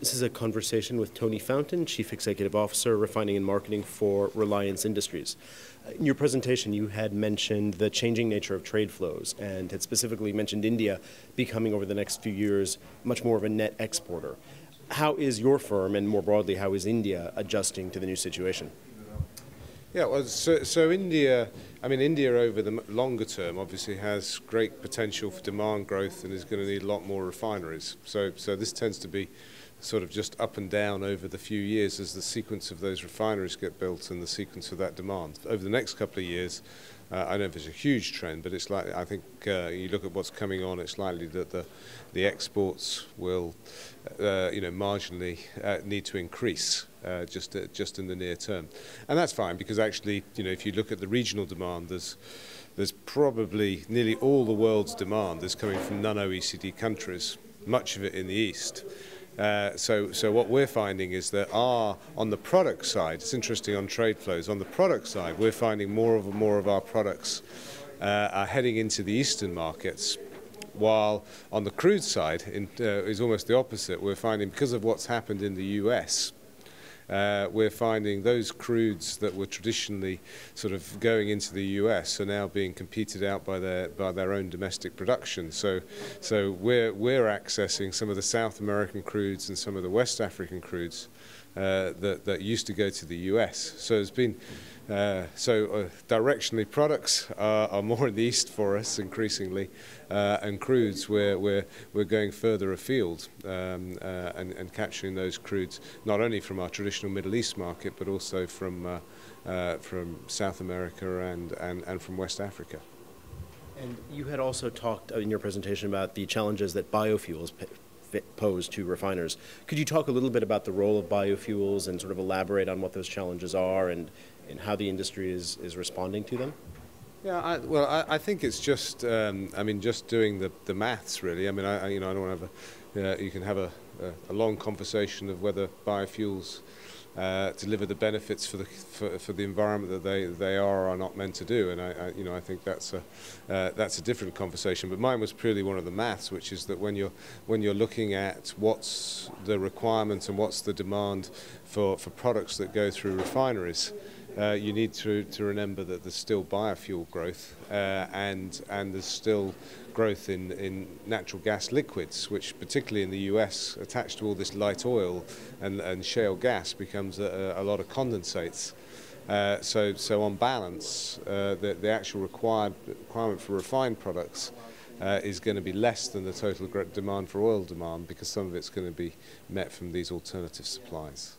This is a conversation with Tony Fountain, Chief Executive Officer, Refining and Marketing for Reliance Industries. In your presentation, you had mentioned the changing nature of trade flows and had specifically mentioned India becoming, over the next few years, much more of a net exporter. How is your firm, and more broadly, how is India adjusting to the new situation? Yeah, well, so India, India over the longer term obviously has great potential for demand growth and is going to need a lot more refineries. So this tends to be sort of just up and down over the few years as the sequence of those refineries get built and the sequence of that demand. Over the next couple of years, I don't know if it's a huge trend, but it's like, I think you look at what's coming on, it's likely that the exports will, marginally need to increase just in the near term, and that's fine because actually, if you look at the regional demand, there's probably nearly all the world's demand is coming from non-OECD countries, much of it in the East. So what we're finding is that on the product side, it's interesting on trade flows, on the product side, we're finding more of our products are heading into the Eastern markets, while on the crude side is almost the opposite. We're finding, because of what's happened in the US, we're finding those crudes that were traditionally sort of going into the US are now being competed out by their own domestic production. So we're accessing some of the South American crudes and some of the West African crudes that used to go to the US. So it's been directionally, products are more in the east for us increasingly, and crudes we're going further afield and capturing those crudes not only from our traditional Middle East market but also from South America and from West Africa. And you had also talked in your presentation about the challenges that biofuels pose to refiners. Could you talk a little bit about the role of biofuels and sort of elaborate on what those challenges are and how the industry is responding to them? Yeah, I think it's just, just doing the maths really. I don't want to have you can have a long conversation of whether biofuels deliver the benefits for the environment that they are or are not meant to do, and I think that's a different conversation. But mine was purely one of the maths, which is that when you're looking at what's the requirement and what's the demand for products that go through refineries, you need to remember that there's still biofuel growth and there's still growth in natural gas liquids, which particularly in the US, attached to all this light oil and shale gas, becomes a lot of condensates. So on balance, the actual requirement for refined products is going to be less than the total demand for oil demand, because some of it's going to be met from these alternative supplies.